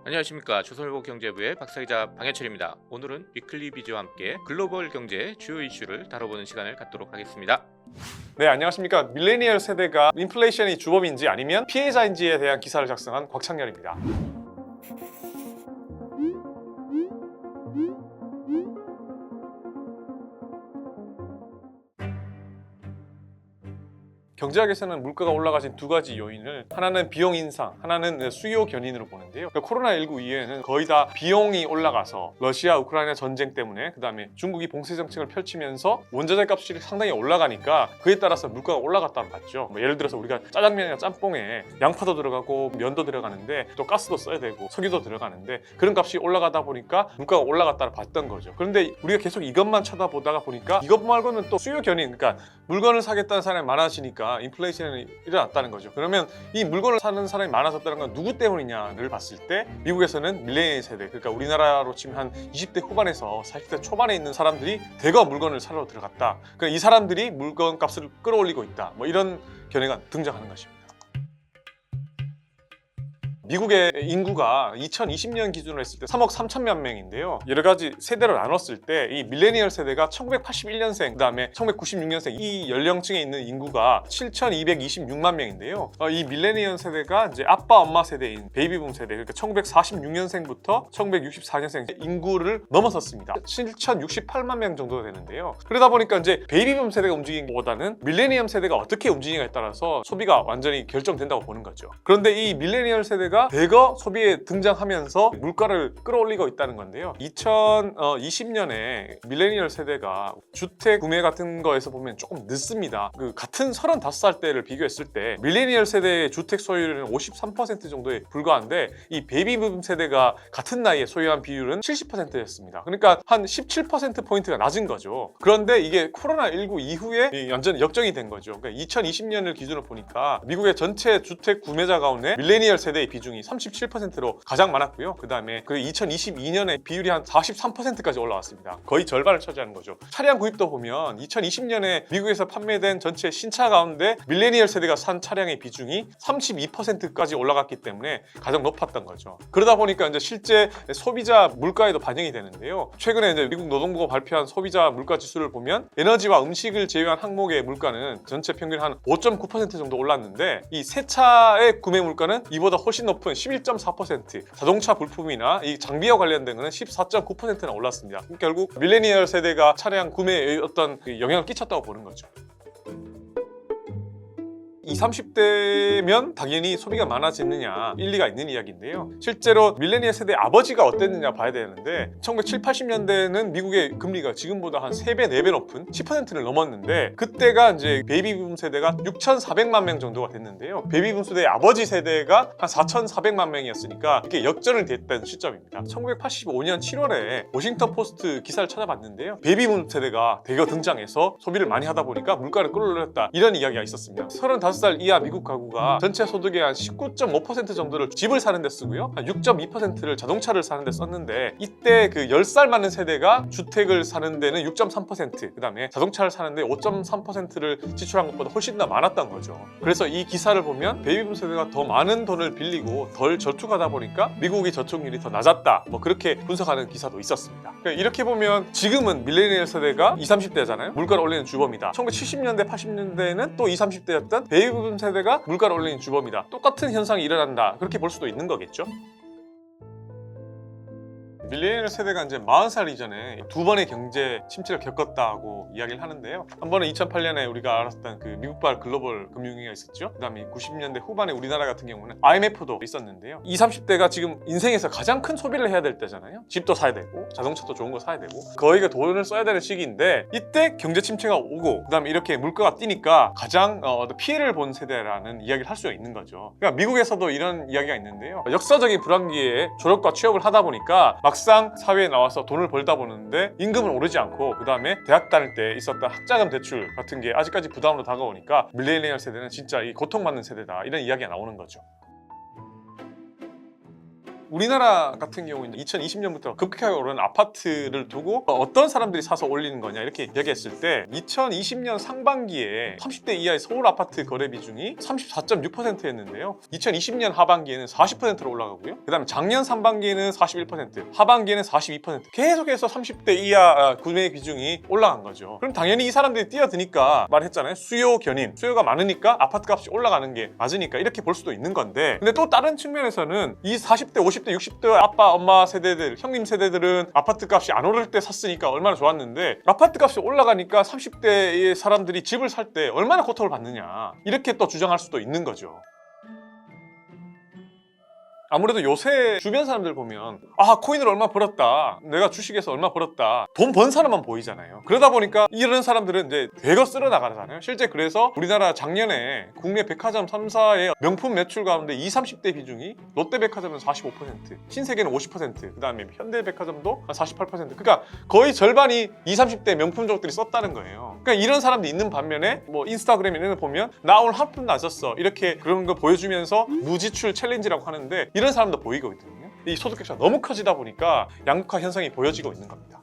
안녕하십니까. 조선일보 경제부의 박사기자 방현철입니다. 오늘은 위클리 비즈와 함께 글로벌 경제 주요 이슈를 다뤄보는 시간을 갖도록 하겠습니다. 네, 안녕하십니까. 밀레니얼 세대가 인플레이션이 주범인지 아니면 피해자인지에 대한 기사를 작성한 곽창렬입니다. 경제학에서는 물가가 올라가신 두 가지 요인을 하나는 비용 인상, 하나는 수요 견인으로 보는데요. 코로나19 이후에는 거의 다 비용이 올라가서 러시아, 우크라이나 전쟁 때문에 그다음에 중국이 봉쇄 정책을 펼치면서 원자재 값이 상당히 올라가니까 그에 따라서 물가가 올라갔다고 봤죠. 예를 들어서 우리가 짜장면이나 짬뽕에 양파도 들어가고 면도 들어가는데 또 가스도 써야 되고 석유도 들어가는데 그런 값이 올라가다 보니까 물가가 올라갔다고 봤던 거죠. 그런데 우리가 계속 이것만 쳐다보다가 보니까 이것 말고는 또 수요 견인, 그러니까 물건을 사겠다는 사람이 많아지니까 인플레이션이 일어났다는 거죠. 그러면 이 물건을 사는 사람이 많아졌다는 건 누구 때문이냐를 봤을 때 미국에서는 밀레니얼 세대, 그러니까 우리나라로 치면 한 20대 후반에서 40대 초반에 있는 사람들이 대거 물건을 사러 들어갔다. 그러니까 이 사람들이 물건 값을 끌어올리고 있다. 이런 견해가 등장하는 것입니다. 미국의 인구가 2020년 기준으로 했을 때 3억 3천만 명인데요. 여러 가지 세대로 나눴을 때 이 밀레니얼 세대가 1981년생, 그다음에 1996년생 이 연령층에 있는 인구가 7,226만 명인데요. 이 밀레니얼 세대가 이제 아빠 엄마 세대인 베이비붐 세대, 그러니까 1946년생부터 1964년생 인구를 넘어섰습니다. 7,068만 명 정도 되는데요. 그러다 보니까 이제 베이비붐 세대가 움직인 것보다는 밀레니엄 세대가 어떻게 움직이냐에 따라서 소비가 완전히 결정된다고 보는 거죠. 그런데 이 밀레니얼 세대가 대거 소비에 등장하면서 물가를 끌어올리고 있다는 건데요. 2020년에 밀레니얼 세대가 주택 구매 같은 거에서 보면 조금 늦습니다. 같은 35살 때를 비교했을 때 밀레니얼 세대의 주택 소유율은 53% 정도에 불과한데 이 베이비붐 세대가 같은 나이에 소유한 비율은 70%였습니다. 그러니까 한 17%포인트가 낮은 거죠. 그런데 이게 코로나19 이후에 완전히 역전이 된 거죠. 그러니까 2020년을 기준으로 보니까 미국의 전체 주택 구매자 가운데 밀레니얼 세대의 비중이 37%로 가장 많았고요. 그 다음에 2022년에 비율이 한 43%까지 올라왔습니다. 거의 절반을 차지하는 거죠. 차량 구입도 보면 2020년에 미국에서 판매된 전체 신차 가운데 밀레니얼 세대가 산 차량의 비중이 32%까지 올라갔기 때문에 가장 높았던 거죠. 그러다 보니까 이제 실제 소비자 물가에도 반영이 되는데요. 최근에 이제 미국 노동부가 발표한 소비자 물가 지수를 보면 에너지와 음식을 제외한 항목의 물가는 전체 평균 한 5.9% 정도 올랐는데 이 새 차의 구매 물가는 이보다 훨씬 높은 11.4%, 자동차 부품이나 이 장비와 관련된 거는 14.9%나 올랐습니다. 결국 밀레니얼 세대가 차량 구매에 어떤 영향을 끼쳤다고 보는 거죠. 20, 30대면 당연히 소비가 많아지느냐 일리가 있는 이야기인데요. 실제로 밀레니얼 세대의 아버지가 어땠느냐 봐야 되는데 1970, 80년대는 미국의 금리가 지금보다 한 3배, 4배 높은 10%를 넘었는데 그때가 이제 베이비붐 세대가 6,400만 명 정도가 됐는데요. 베이비붐 세대의 아버지 세대가 한 4,400만 명이었으니까 이게 역전이 됐던 시점입니다. 1985년 7월에 워싱턴 포스트 기사를 찾아봤는데요. 베이비붐 세대가 대거 등장해서 소비를 많이 하다 보니까 물가를 끌어올렸다 이런 이야기가 있었습니다. 35살 이하 미국 가구가 전체 소득의 한 19.5% 정도를 집을 사는 데 쓰고요. 한 6.2%를 자동차를 사는 데 썼는데 이때 그 10살 많은 세대가 주택을 사는 데는 6.3%, 그 다음에 자동차를 사는데 5.3%를 지출한 것보다 훨씬 더 많았던 거죠. 그래서 이 기사를 보면 베이비붐 세대가 더 많은 돈을 빌리고 덜 저축하다 보니까 미국의 저축률이 더 낮았다, 그렇게 분석하는 기사도 있었습니다. 이렇게 보면 지금은 밀레니얼 세대가 20, 30대잖아요. 물가를 올리는 주범이다. 1970년대, 80년대에는 또 20, 30대였던 베이비붐 세대가 물가를 올리는 주범이다. 똑같은 현상이 일어난다. 그렇게 볼 수도 있는 거겠죠. 밀레니얼 세대가 이제 40살 이전에 두 번의 경제 침체를 겪었다고 이야기를 하는데요. 한 번은 2008년에 우리가 알았던 그 미국발 글로벌 금융위기가 있었죠. 그 다음에 90년대 후반에 우리나라 같은 경우는 IMF도 있었는데요. 20, 30대가 지금 인생에서 가장 큰 소비를 해야 될 때잖아요. 집도 사야 되고 자동차도 좋은 거 사야 되고 거의가 돈을 써야 되는 시기인데 이때 경제 침체가 오고 그 다음에 이렇게 물가가 뛰니까 가장 피해를 본 세대라는 이야기를 할 수 있는 거죠. 그러니까 미국에서도 이런 이야기가 있는데요. 역사적인 불황기에 졸업과 취업을 하다 보니까 막상 사회에 나와서 돈을 벌다 보는데 임금은 오르지 않고 그 다음에 대학 다닐 때 있었던 학자금 대출 같은 게 아직까지 부담으로 다가오니까 밀레니얼 세대는 진짜 이 고통받는 세대다 이런 이야기가 나오는 거죠. 우리나라 같은 경우는 2020년부터 급격하게 오르는 아파트를 두고 어떤 사람들이 사서 올리는 거냐 이렇게 이야기했을 때 2020년 상반기에 30대 이하의 서울 아파트 거래 비중이 34.6%였는데요. 2020년 하반기에는 40%로 올라가고요. 그 다음에 작년 상반기에는 41%, 하반기에는 42%, 계속해서 30대 이하 구매 비중이 올라간 거죠. 그럼 당연히 이 사람들이 뛰어드니까 말했잖아요. 수요 견인, 수요가 많으니까 아파트 값이 올라가는 게 맞으니까 이렇게 볼 수도 있는 건데, 근데 또 다른 측면에서는 이 40대, 50대, 60대 아빠, 엄마 세대들, 형님 세대들은 아파트 값이 안 오를 때 샀으니까 얼마나 좋았는데 아파트 값이 올라가니까 30대의 사람들이 집을 살 때 얼마나 고통을 받느냐 이렇게 또 주장할 수도 있는 거죠. 아무래도 요새 주변 사람들 보면 코인을 얼마 벌었다, 내가 주식에서 얼마 벌었다, 돈 번 사람만 보이잖아요. 그러다 보니까 이런 사람들은 이제 대거 쓸어 나가잖아요. 실제 그래서 우리나라 작년에 국내 백화점 3사의 명품 매출 가운데 20, 30대 비중이 롯데백화점은 45%, 신세계는 50%, 그 다음에 현대백화점도 48%, 그러니까 거의 절반이 20, 30대 명품족들이 썼다는 거예요. 그러니까 이런 사람들이 있는 반면에 뭐 인스타그램 이런 거 보면 나 오늘 한 푼도 안 썼어 이렇게 그런 거 보여주면서 무지출 챌린지라고 하는데 이런 사람도 보이거든요. 이 소득 격차가 너무 커지다 보니까 양극화 현상이 보여지고 있는 겁니다.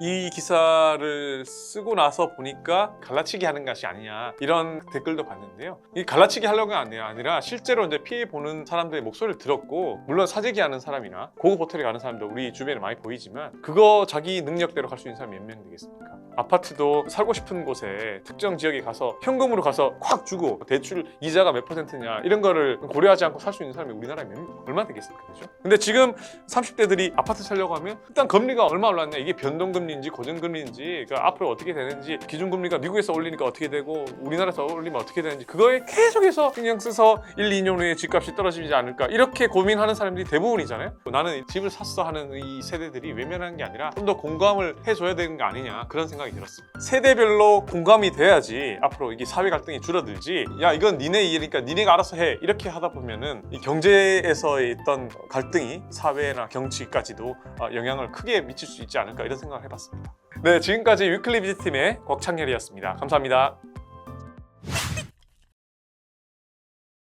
이 기사를 쓰고 나서 보니까 갈라치기 하는 것이 아니냐 이런 댓글도 봤는데요. 이 갈라치기 하려고 아니라 실제로 이제 피해 보는 사람들의 목소리를 들었고, 물론 사재기 하는 사람이나 고급 호텔에 가는 사람도 우리 주변에 많이 보이지만 그거 자기 능력대로 갈 수 있는 사람이 몇 명 되겠습니까? 아파트도 살고 싶은 곳에 특정 지역에 가서 현금으로 가서 콱 주고 대출 이자가 몇 %냐 이런 거를 고려하지 않고 살 수 있는 사람이 우리나라에 얼마나 되겠습니까? 그죠? 근데 지금 30대들이 아파트 살려고 하면 일단 금리가 얼마 올랐냐, 이게 변동금리인지 고정금리인지, 그러니까 앞으로 어떻게 되는지, 기준금리가 미국에서 올리니까 어떻게 되고 우리나라에서 올리면 어떻게 되는지 그거에 계속해서 신경 써서 1, 2년 후에 집값이 떨어지지 않을까 이렇게 고민하는 사람들이 대부분이잖아요. 나는 집을 샀어 하는 이 세대들이 외면하는 게 아니라 좀 더 공감을 해줘야 되는 거 아니냐 그런 생각이 들었습니다. 세대별로 공감이 돼야지 앞으로 이게 사회 갈등이 줄어들지, 야 이건 니네 일이니까 니네가 알아서 해 이렇게 하다 보면은 이 경제에서의 있던 갈등이 사회나 정치까지도 영향을 크게 미칠 수 있지 않을까 이런 생각을 해봤습니다. 네, 지금까지 위클리 비즈팀의 곽창렬이었습니다. 감사합니다.